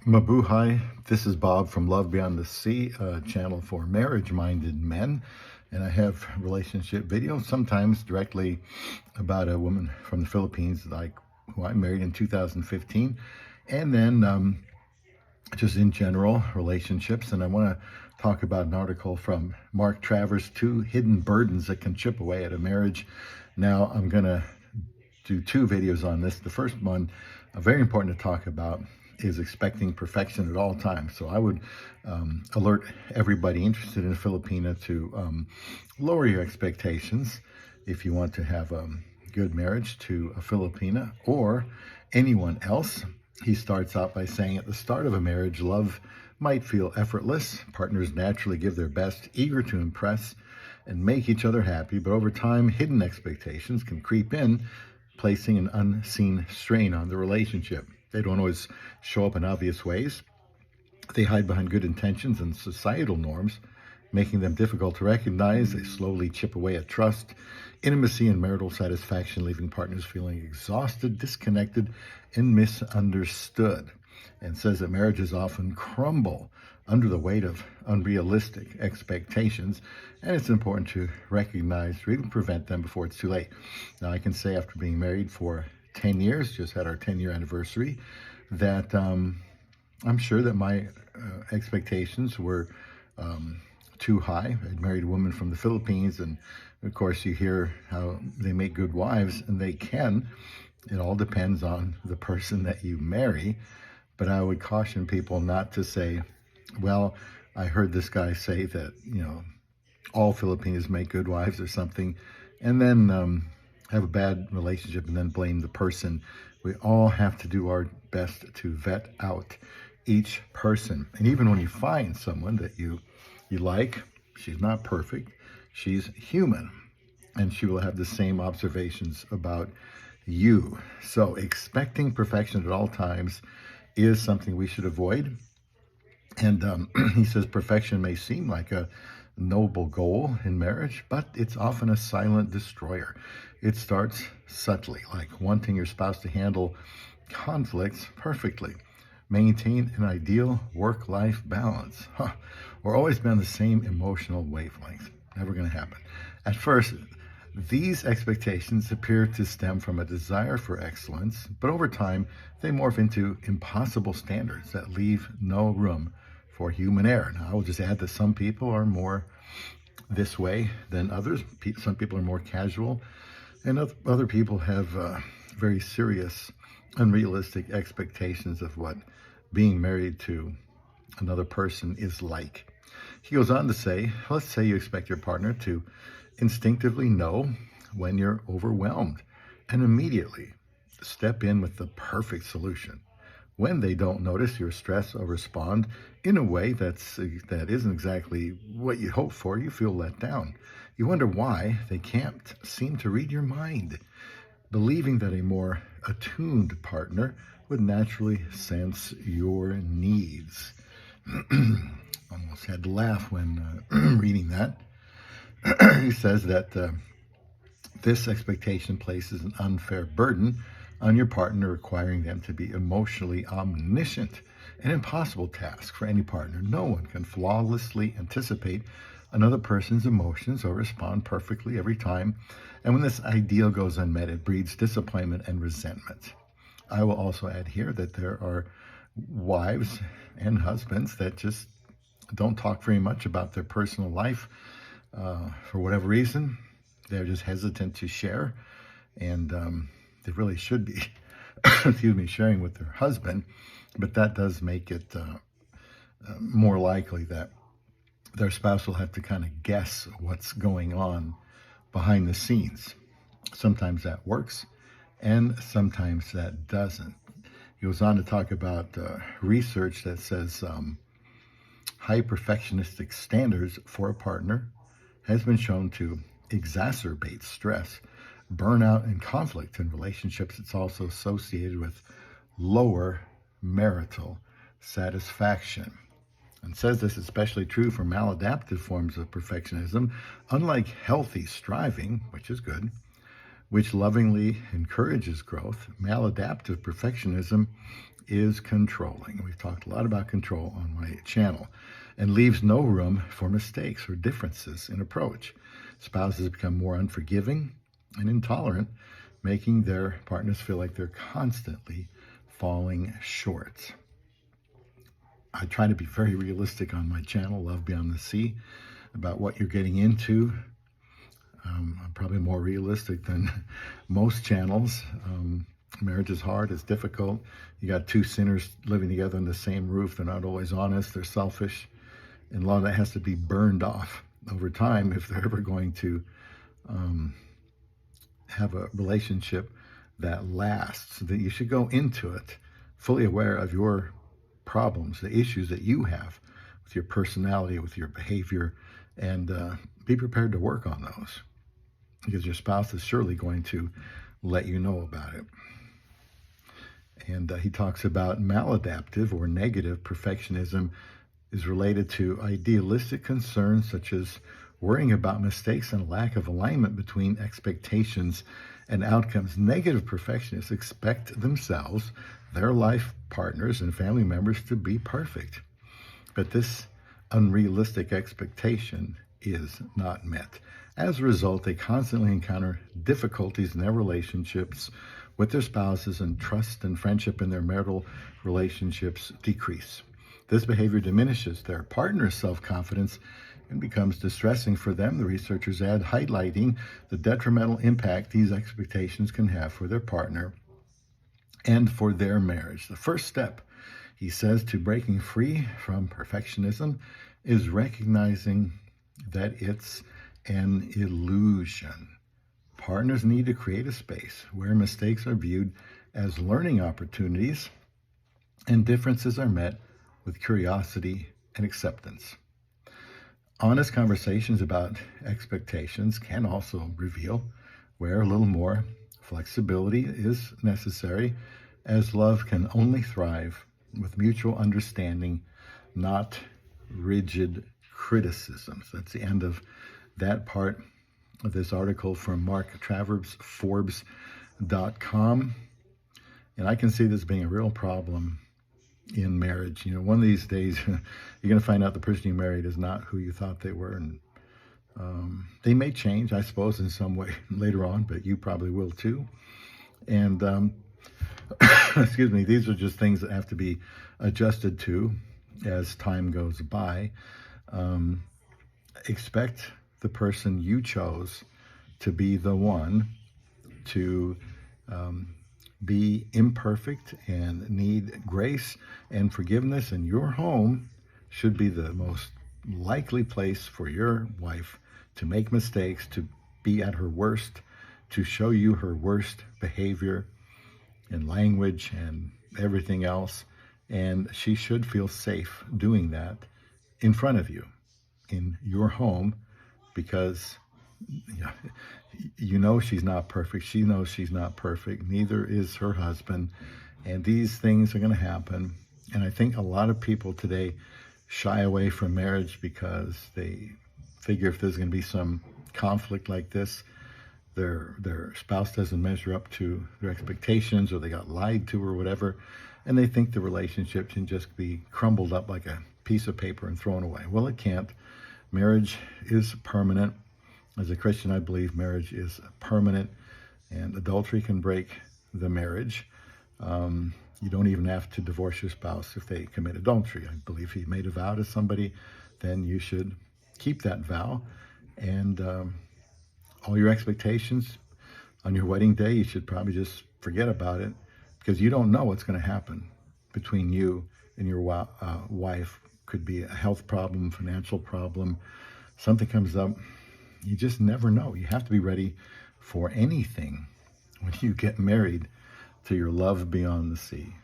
Mabuhay, this is Bob from Love Beyond the Sea, a channel for marriage-minded men. And I have relationship videos, sometimes directly about a woman from the Philippines who I married in 2015. And then just in general, relationships. And I want to talk about an article from Mark Travers, 2 Hidden Burdens That Can Chip Away at a Marriage. Now, I'm going to do 2 videos on this. The first one, very important to talk about, is expecting perfection at all times. So I would alert everybody interested in a Filipina to lower your expectations if you want to have a good marriage to a Filipina or anyone else. He starts out by saying, at the start of a marriage, love might feel effortless. Partners naturally give their best, eager to impress and make each other happy. But over time, hidden expectations can creep in, placing an unseen strain on the relationship. They don't always show up in obvious ways. They hide behind good intentions and societal norms, making them difficult to recognize. They slowly chip away at trust, intimacy, and marital satisfaction, leaving partners feeling exhausted, disconnected, and misunderstood. And says that marriages often crumble under the weight of unrealistic expectations, and it's important to recognize or even prevent them before it's too late. Now, I can say after being married for 10 years, just had our 10-year anniversary, that I'm sure that my expectations were too high. I married a woman from the Philippines, and of course you hear how they make good wives, and they can. It all depends on the person that you marry. But I would caution people not to say, well, I heard this guy say that, all Filipinos make good wives or something, and then have a bad relationship and then blame the person. We all have to do our best to vet out each person. And even when you find someone that you like, she's not perfect, she's human, and she will have the same observations about you. So expecting perfection at all times is something we should avoid. And he says perfection may seem like a noble goal in marriage, but it's often a silent destroyer. It starts subtly, like wanting your spouse to handle conflicts perfectly, maintain an ideal work-life balance, or always be on the same emotional wavelength. Never going to happen. At first, these expectations appear to stem from a desire for excellence, but over time, they morph into impossible standards that leave no room for human error. Now, I will just add that some people are more this way than others. Some people are more casual, and other people have very serious, unrealistic expectations of what being married to another person is like. He goes on to say, let's say you expect your partner to instinctively know when you're overwhelmed and immediately step in with the perfect solution. When they don't notice your stress or respond in a way that isn't exactly what you hoped for, you feel let down. You wonder why they can't seem to read your mind, believing that a more attuned partner would naturally sense your needs. Almost had to laugh when reading that. He says that this expectation places an unfair burden on your partner, requiring them to be emotionally omniscient, an impossible task for any partner. No one can flawlessly anticipate another person's emotions or respond perfectly every time. And when this ideal goes unmet, it breeds disappointment and resentment. I will also add here that there are wives and husbands that just don't talk very much about their personal life for whatever reason. They're just hesitant to share, and they really should be, sharing with their husband, but that does make it more likely that their spouse will have to kind of guess what's going on behind the scenes. Sometimes that works, and sometimes that doesn't. He goes on to talk about research that says high perfectionistic standards for a partner has been shown to exacerbate stress, burnout, and conflict in relationships. It's also associated with lower marital satisfaction. And says this is especially true for maladaptive forms of perfectionism. Unlike healthy striving, which is good, which lovingly encourages growth, maladaptive perfectionism is controlling. We've talked a lot about control on my channel, and leaves no room for mistakes or differences in approach. Spouses become more unforgiving and intolerant, making their partners feel like they're constantly falling short. I try to be very realistic on my channel, Love Beyond the Sea, about what you're getting into. I'm probably more realistic than most channels. Marriage is hard, it's difficult. You got two sinners living together in the same roof. They're not always honest, they're selfish. And a lot of that has to be burned off over time if they're ever going to have a relationship that lasts. That you should go into it fully aware of your problems, the issues that you have with your personality, with your behavior, and be prepared to work on those, because your spouse is surely going to let you know about it. And he talks about maladaptive or negative perfectionism is related to idealistic concerns such as worrying about mistakes and a lack of alignment between expectations and outcomes. Negative perfectionists expect themselves, their life partners, and family members to be perfect. But this unrealistic expectation is not met. As a result, they constantly encounter difficulties in their relationships with their spouses, and trust and friendship in their marital relationships decrease. This behavior diminishes their partner's self-confidence and becomes distressing for them, the researchers add, highlighting the detrimental impact these expectations can have for their partner and for their marriage. The first step, he says, to breaking free from perfectionism is recognizing that it's an illusion. Partners need to create a space where mistakes are viewed as learning opportunities and differences are met with curiosity and acceptance. Honest conversations about expectations can also reveal where a little more flexibility is necessary, as love can only thrive with mutual understanding, not rigid criticisms. That's the end of that part of this article from Mark Travers, Forbes.com. And I can see this being a real problem in marriage. You know, one of these days, you're going to find out the person you married is not who you thought they were. And they may change, I suppose, in some way later on, but you probably will too. And, excuse me, these are just things that have to be adjusted to as time goes by. Expect the person you chose to be the one, to be imperfect and need grace and forgiveness, and your home should be the most likely place for your wife to make mistakes, to be at her worst, to show you her worst behavior and language and everything else. And she should feel safe doing that in front of you in your home, because you know she's not perfect. She knows she's not perfect. Neither is her husband. And these things are going to happen. And I think a lot of people today shy away from marriage because they figure if there's going to be some conflict like this, their spouse doesn't measure up to their expectations, or they got lied to, or whatever, and they think the relationship can just be crumbled up like a piece of paper and thrown away. Well, it can't. Marriage is permanent. As a Christian, I believe marriage is permanent, and adultery can break the marriage. You don't even have to divorce your spouse if they commit adultery. I believe if you made a vow to somebody, then you should keep that vow. And all your expectations on your wedding day, you should probably just forget about it, because you don't know what's going to happen between you and your wife. Could be a health problem, financial problem, something comes up. You just never know. You have to be ready for anything when you get married to your love beyond the sea.